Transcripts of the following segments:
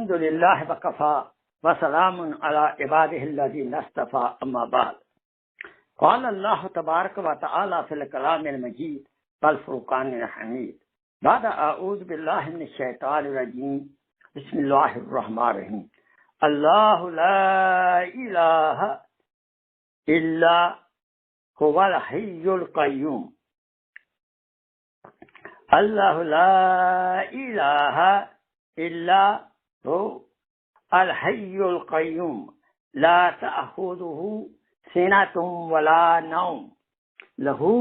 अल्हम्दुलिल्लाह वकफ़ा वसलामुन अला इबादिहिल्लज़ीना इस्तफ़ा अम्मा बाद। क़ाल अल्लाहु तबारक व तआला फ़िल कलामिल मजीद वल फ़ुरक़ानिल हमीद। बाद अऊज़ु बिल्लाहि मिनश शैतानिर रजीम। बिस्मिल्लाहिर रहमानिर रहीम। अल्लाहु ला इलाहा इल्ला हुवल हय्युल क़य्यूम। अल्लाहु ला इलाहा इल्ला हु अल हय्युल क़य्यूम ला तअख़ुज़ुहु सिनतुन वला नौम लहू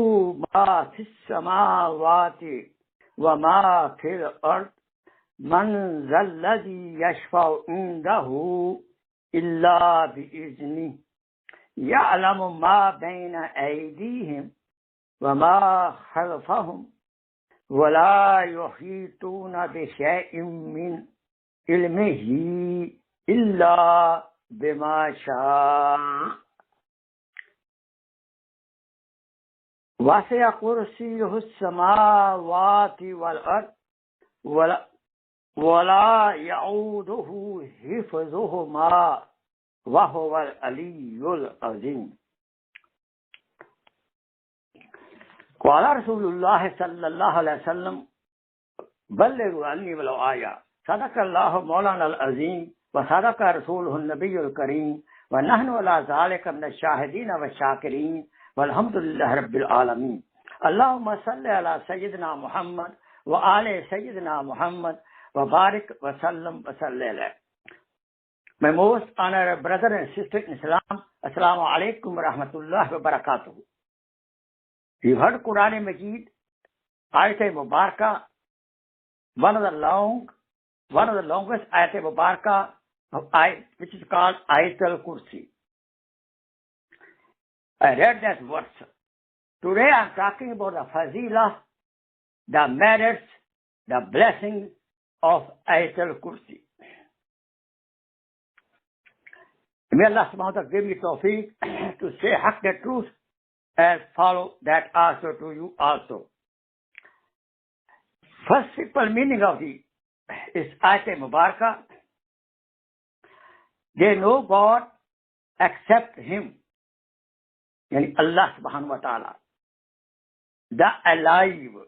मा फिस समावाति व मा फिल अर्द मन ज़ल्लज़ी यशफ़उ इंदहु इल्ला बिइज़्निहि यअलमु मा बैन ऐदीहिम व मा खल्फ़हुम वला युहीतूना बिशैइन मिन इल्मिही इल्ला बिमा शाअ वसिअ कुर्सियुहु समावाति वल अर्द वला यऊदुहु हिफ्ज़ुहुमा व हुवल अलियुल अज़ीम। क़ाल रसूलुल्लाह सल्लल्लाहु अलैहि वसल्लम बल्लिगू अन्नी वलौ आया। सदक़ल्लाहु मौलानल अज़ीम व सदक़ रसूलुहुन नबियुल करीम व नहनु अला ज़ालिका मिनश शाहिदीन व शाकिरीन वल्हम्दुलिल्लाहि रब्बिल आलमीन। अल्लाहुम्मा सल्लि अला सय्यिदिना मुहम्मद व आले सय्यिदिना मुहम्मद व बारिक व सल्लम व सल्ली अलैहि। My most honored brother and sister in Islam, Assalamu alaikum wa rahmatullahi wa barakatuh. You heard Quran Majid, Ayat Mubarakah, one of the longest Ayat Mubarakah of Ayat, which is called Ayat al-Kursi. I read that verse. Today I am talking about the fazilah, the merits, the blessings of Ayat al-Kursi. May Allah subhanahu wa ta'ala give me tawfiq to say haq the truth and follow that also to you also. First simple meaning of the is Ayat Mubarakah. They know God except Him, yani Allah subhanahu wa ta'ala, the alive,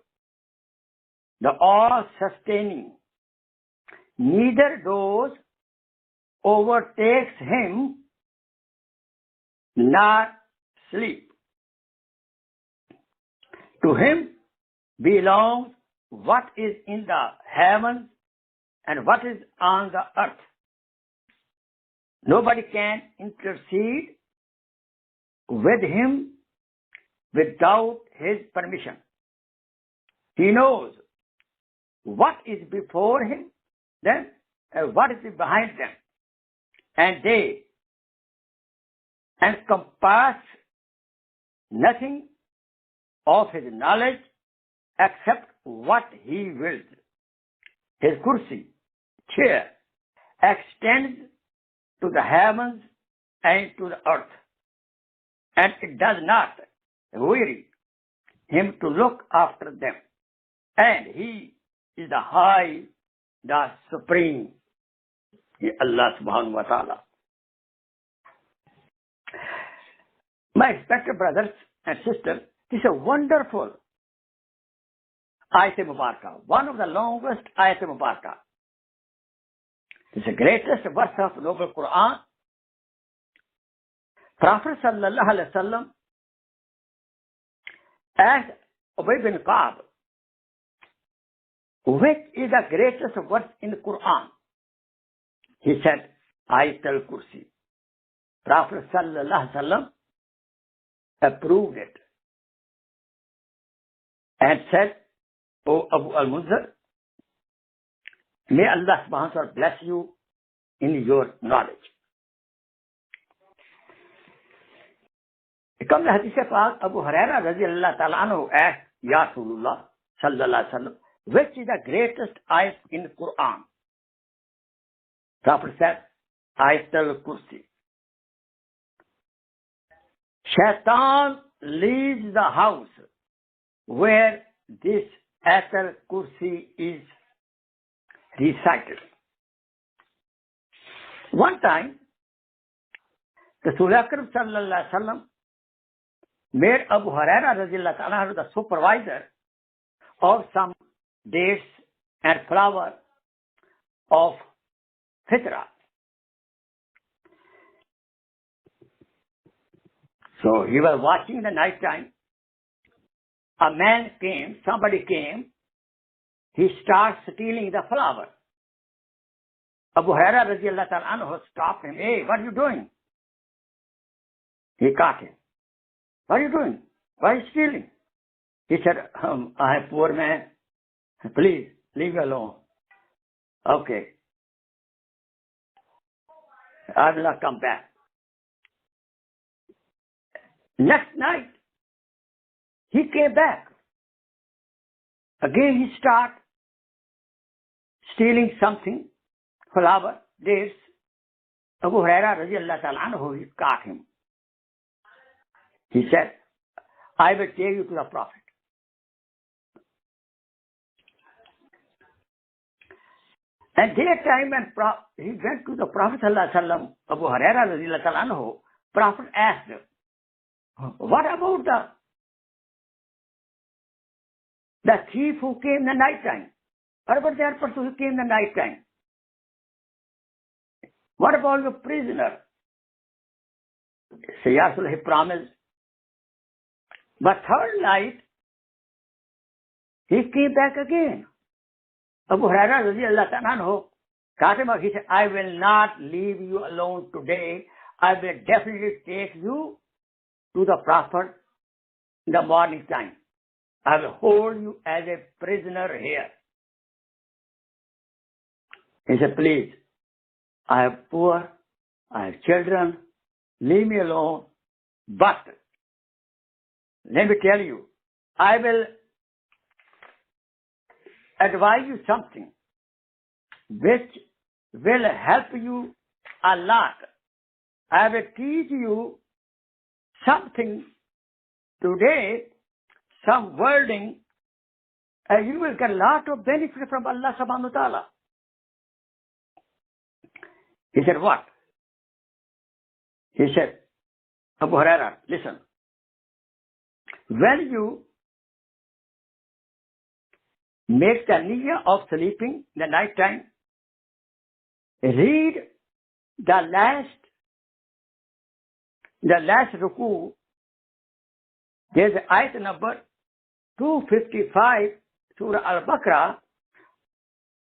the all-sustaining. Neither those overtakes Him nor sleep. To Him belongs what is in the heavens and what is on the earth. Nobody can intercede with Him without His permission. He knows what is before Him, then and what is behind them, and they encompass nothing of His knowledge except what He wills. His kursi, chair, extends to the heavens and to the earth, and it does not weary Him to look after them. And He is the High, the Supreme, Allah subhanahu wa ta'ala. My respected brothers and sisters, this is a wonderful Ayat Mubarakah, one of the longest Ayat Mubarakah. This is the greatest verse of the Noble Quran. Prophet sallallahu alaihi wasallam asked Ubay bin Ka'b, which is the greatest verse in the Quran? He said, Ayat al-Kursi. Prophet sallallahu alaihi wasallam approved it and said, O Abu al-Munzir, may Allah subhanahu wa ta'ala bless you in your knowledge. It comes in Hadith Pak, Abu Hurairah radiallahu ta'ala anhu asked, Ya Rasulullah sallallahu alaihi wasallam, which is the greatest ayat in the Quran? Prophet said, Ayat al-Kursi. Shaitan leaves the house where this Ayat al-Kursi is recited. One time, Rasul Akram sallallahu alaihi wasallam made Abu Huraira radhiyallahu ta'ala the supervisor of some dates and flower of fitra. So he was watching the night time. A man came, somebody came, he starts stealing the flower. Abu Huraira radhiyallahu ta'ala anhu stopped him. Hey, what are you doing? He caught him. What are you doing? Why are you stealing? He said, I am a poor man. Please, leave me alone. Okay. I will not come back. Next night, he came back. Again, he started stealing something, flower, dates. Abu Huraira radhiyallahu ta'ala anhu, he caught him. He said, I will take you to the Prophet. And that time when he went to the Prophet sallallahu alaihi wasallam, Abu Huraira radhiyallahu ta'ala anhu, Prophet asked him, what about the thief who came in the night time? What about that person who came in the night time? What about the prisoner? So Ya Rasul, he promised. But third night, he came back again. Abu Huraira radhiyallahu ta'ala anhu caught him up. He said, I will not leave you alone today. I will definitely take you to the Prophet in the morning time. I will hold you as a prisoner here. He said, please, I am poor, I have children, leave me alone. But let me tell you, I will advise you something which will help you a lot. I will teach you something today, some wording, and you will get a lot of benefit from Allah subhanahu wa ta'ala. He said, what? He said, Abu Huraira, listen. When you make the niyyah of sleeping in the night time, read the last ruku. There's ayat number 255, Surah Al-Baqarah,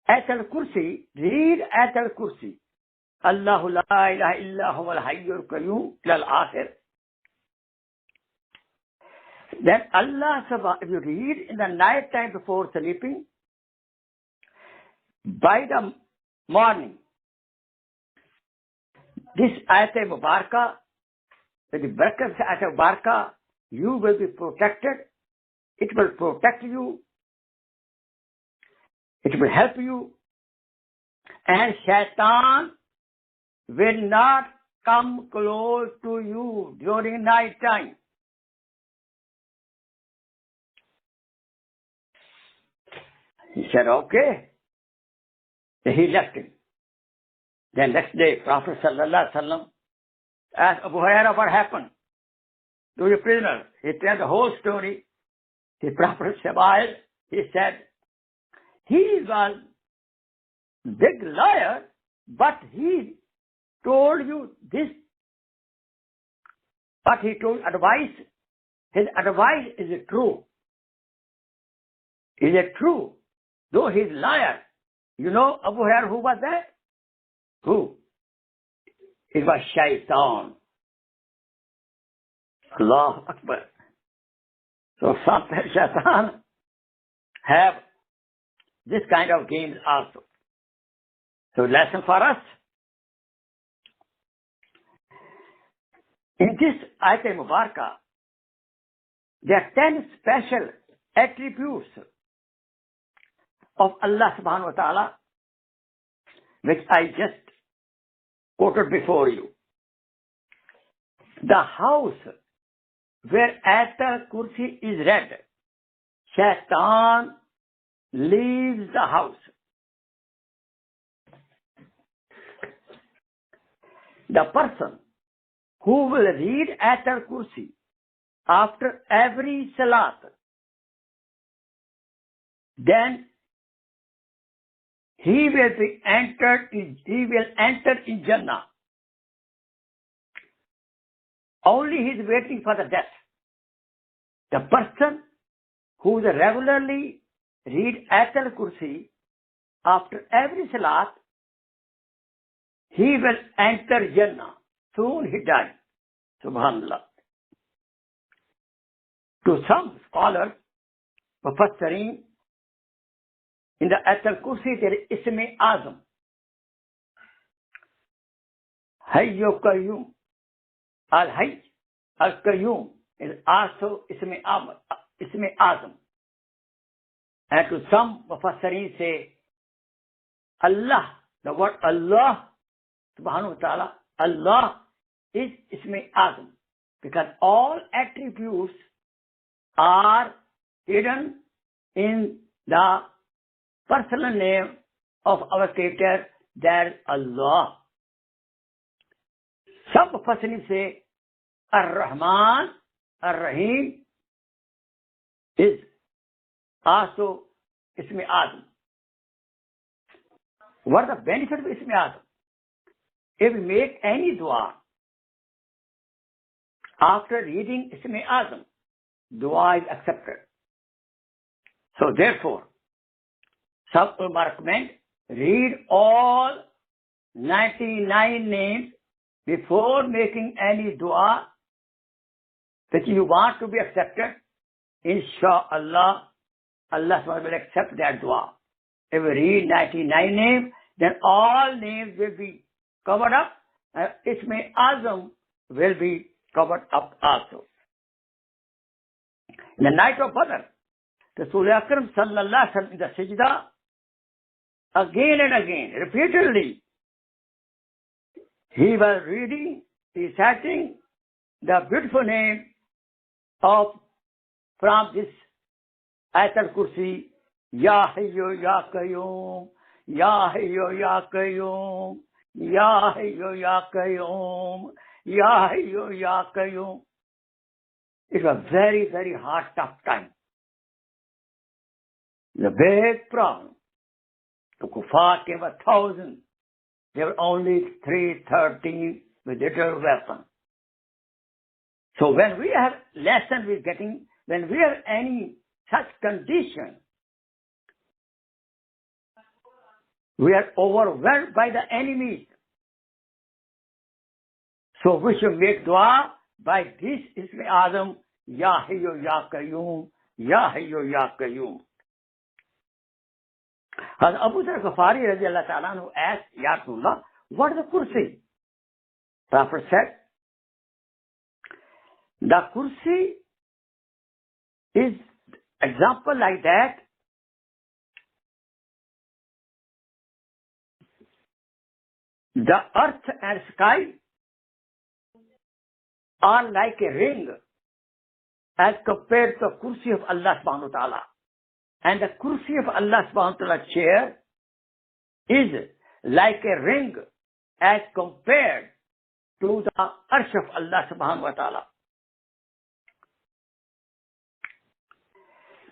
Ayat al-Kursi. Read Ayat al-Kursi. Allahu la ilaha illa huwa al-hayyul qayyum till al-akhir. Then Allah subhanahu, if you read in the night time before sleeping, by the morning, this ayat mubarakah, with the barakat of ayat mubarakah, you will be protected. It will protect you. It will help you. And shaitan will not come close to you during night time. He said, okay. Then he left him. Then next day, Prophet sallallahu alaihi wasallam asked Abu Huraira what happened to your prisoner. He told the whole story. The Prophet smiled. He said, he was a big liar, but he told you this. But he told advice. His advice is true. Is it true? Though he's liar. You know Abu Huraira, who was that? Who? It was Shaitan. Allahu Akbar. So sometimes Shaitan have this kind of games also. So lesson for us. In this Ayat Mubarakah, there are 10 special attributes of Allah subhanahu wa ta'ala, which I just quoted before you. The house where Ayatul Kursi is read, Shaitan leaves the house. The person who will read Ayatul Kursi after every salat, then he will enter in Jannah. Only he is waiting for the death. The person who regularly read Ayatul Kursi after every salat, he will enter Jannah. Soon he dies. Subhanallah. To some scholars, Mufassirin, in the Ayatul Kursi there is Ism-e Azam. Hayyu Qayyum. Al-Hayy, Al-Qayyum is also Ism-e Azam. And to some Mufassirin say, Allah, the word Allah, subhanahu wa ta'ala, Allah is Ism-e Azam. Because all attributes are hidden in the personal name of our Creator, that is Allah. Some Mufassirin say, Ar-Rahman, Ar-Rahim is also Ism-e Azam. What are the benefits of Ism-e Azam? If we make any dua after reading Ism-e Azam, dua is accepted. So therefore, some ulama recommend read all 99 names before making any dua that you want to be accepted. Insha'Allah, Allah will accept that dua. If we read 99 names, then all names will be covered up, and Ism-e Azam will be covered up also. In the night of Badr, Rasul Akram sallallahu alaihi wasallam in the sajda, again and again, repeatedly, he was reading, reciting the beautiful name of, from this Ayatul Kursi, Ya Hayyu Ya Qayyum, Ya Hayyu Ya Qayyum, Ya Hayyu Ya Qayyum, Ya Hayyu Ya Qayyum. It was very, very hard, tough time. The big problem. The kuffar came 1,000. There were only 313 with little weapon. So when we have lesson we're getting, when we have any such condition, we are overwhelmed by the enemies. So we should make dua by this Ism-e Azam, Ya Hayyu Ya Qayyum, Ya Hayyu Ya Qayyum. As Abu Dharr Ghafari radiallahu ta'ala anhu asked, Ya Rasulullah, what is the Kursi? Prophet said, the Kursi is example like that. The earth and sky are like a ring as compared to the Kursi of Allah subhanahu wa ta'ala. And the Kursi of Allah subhanahu wa ta'ala chair is like a ring as compared to the Arsh of Allah subhanahu wa ta'ala.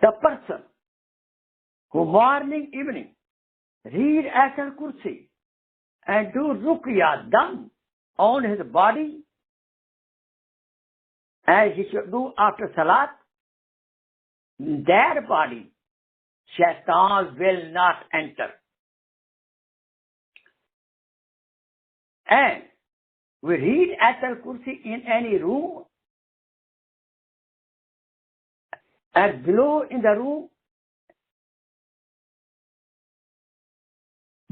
The person who morning, evening read Ayatul Kursi and do ruqya dam on his body as he should do after salat, that body Shaitan will not enter. And we read Ayatul Kursi in any room, and below in the room,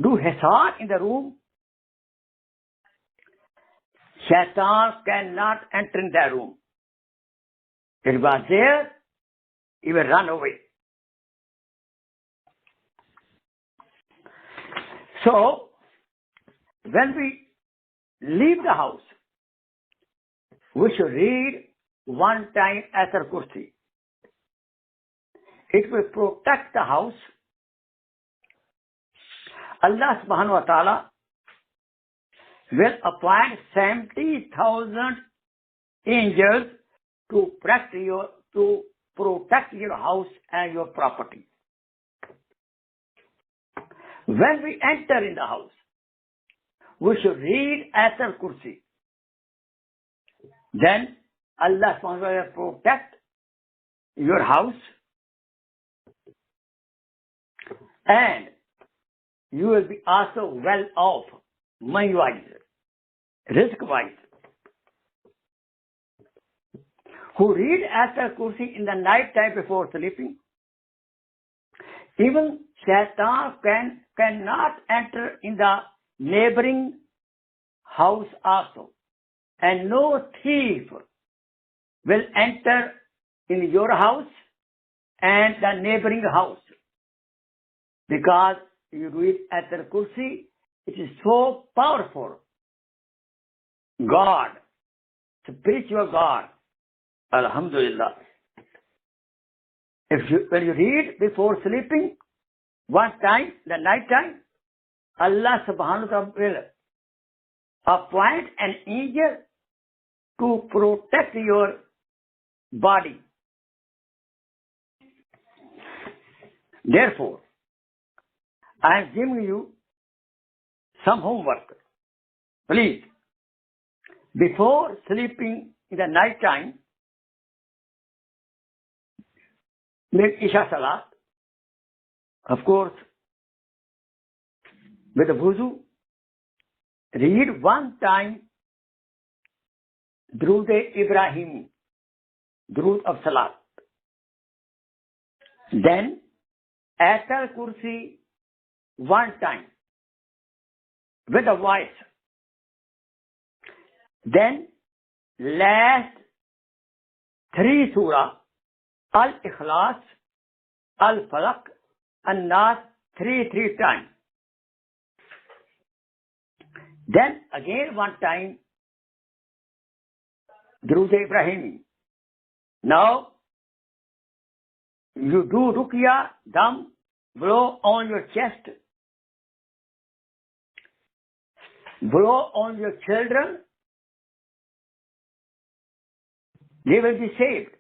do Hisan in the room, Shaitan cannot enter in that room. If he was there, he will run away. So, when we leave the house, we should read one time Ayatul Kursi. It will protect the house. Allah subhanahu wa ta'ala will appoint 70,000 angels to protect your house and your property. When we enter in the house, we should read Ayatul Kursi. Then Allah subhanahu wa ta'ala protect your house, and you will be also well off, money-wise, risk-wise. Who read Ayatul Kursi in the night time before sleeping, even Shaitan cannot enter in the neighboring house also, and no thief will enter in your house and the neighboring house, because you read Ayatul Kursi. It is so powerful. God, spiritual God, Alhamdulillah. When you read before sleeping, one time, the night time, Allah subhanahu wa ta'ala will appoint an angel to protect your body. Therefore, I am giving you some homework. Please, before sleeping in the night time, make Isha Salat, of course, with the wuzu. Read one time Durood Ibrahim, Durood of Salat. Then Ayatul Kursi one time with a voice. Then last 3 surah, Al-Ikhlas, Al-Falaq, An-Nas, 3 times. Then again one time, Durood Ibrahim. Now, you do Ruqya, Dam, blow on your chest, blow on your children. They will be saved.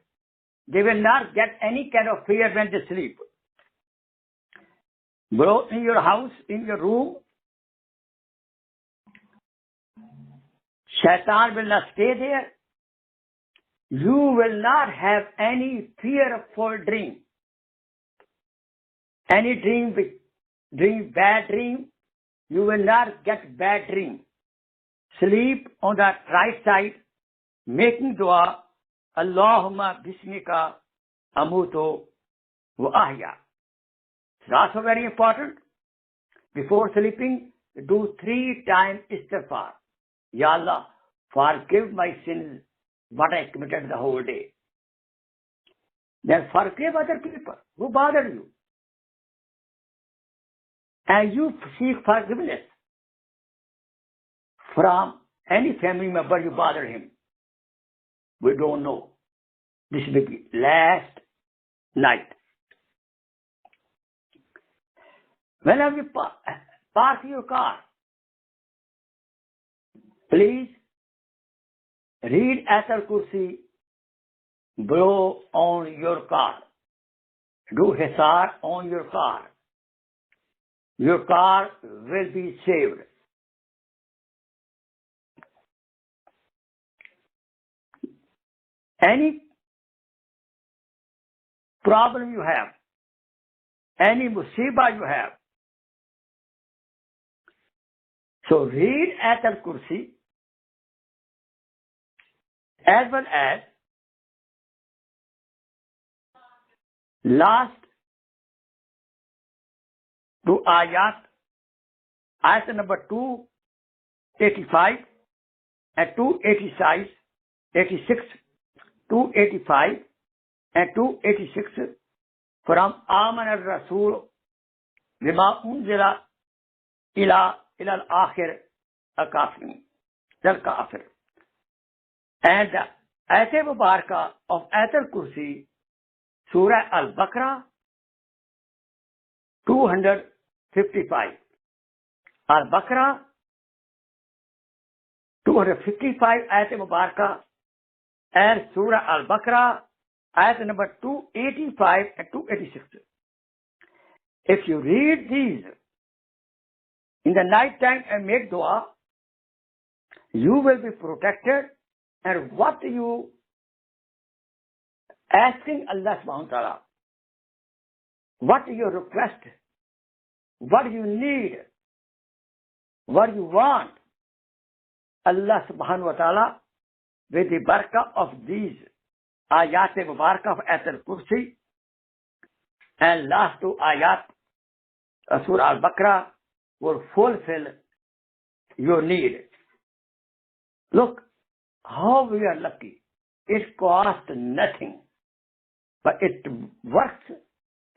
They will not get any kind of fear when they sleep. Blow in your house, in your room. Shaitan will not stay there. You will not have any fearful dream. Any bad dream, you will not get bad dream. Sleep on the right side, making dua, Allahumma bismika amutu wa ahya. It's also very important. Before sleeping, do 3 times istighfar. Ya Allah, forgive my sins, what I committed the whole day. Then forgive other people who bother you. And you seek forgiveness from any family member you bother him. We don't know. This will be last night. Whenever you park your car, please read Ayatul Kursi, blow on your car. Do hisar on your car. Your car will be saved. Any problem you have, any musibah you have, so read Ayatul Kursi as well as last 2 ayat, ayat number 285 and 286, 285 and 286 from Aman al-Rasul bima unzila ila al-akhir al-kafir. And the Ayat Mubarakah of Ayatul Kursi, Surah Al-Baqarah, 255. Al-Baqarah 255 ayat mubarakah and Surah Al-Baqarah, ayat number 285 and 286. If you read these in the night time and make dua, you will be protected. And what you asking Allah subhanahu wa ta'ala, what you request, what you need, what you want, Allah subhanahu wa ta'ala, with the barakah of these ayat mubarakah of Ayatul Kursi and last two ayat of Surah Al-Baqarah will fulfill your need. Look how we are lucky. It costs nothing, but it works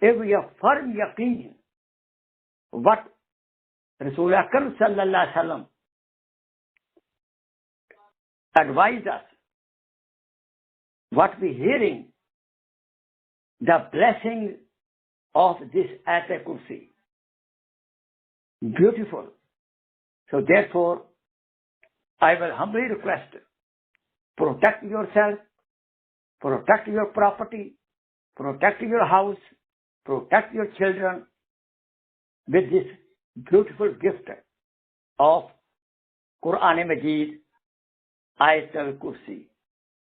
if we have firm yaqeen what Rasul Akram sallallahu alaihi wasallam advise us, what we hearing, the blessing of this Ayatul Kursi. Beautiful. So therefore, I will humbly request, protect yourself, protect your property, protect your house, protect your children with this beautiful gift of Quran Majid, Ayatul Kursi.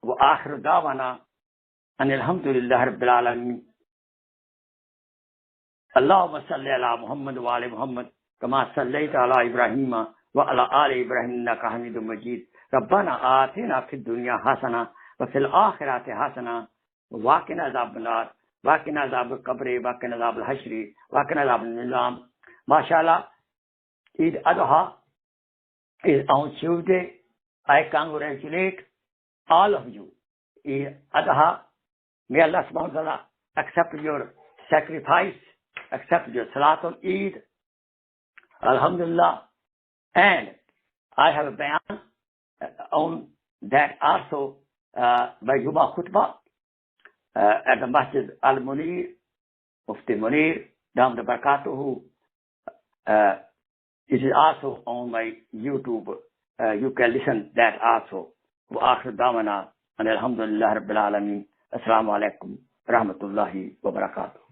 Wa akhir da'wana anil hamdulillahi rabbil alamin. Allahumma salli ala Muhammad wa ali Muhammad kama sallaita ala Ibrahim wa ala ali Ibrahim innaka Hamidum Majid. Rabbana atina fid dunya hasana wa fil akhirati hasana wa qina adhaban nar wa qina adhabal qabri wa qina adhabal hashri wa qina adhabal nizam. Mashallah, Eid Adha is on Tuesday. I congratulate all of you. Eid Adha, may Allah subhanahu wa ta'ala accept your sacrifice, accept your Salatul Eid. Alhamdulillah. And I have a bayan on that also by Juma Khutbah at the Masjid Al-Munir, Mufti Munir, Damda Barakatuhu. It is also on my YouTube. You can listen that also. Wa akhir da'wana alhamdulillah rabbil alamin. Assalamu alaikum rahmatullahi wa barakatuh.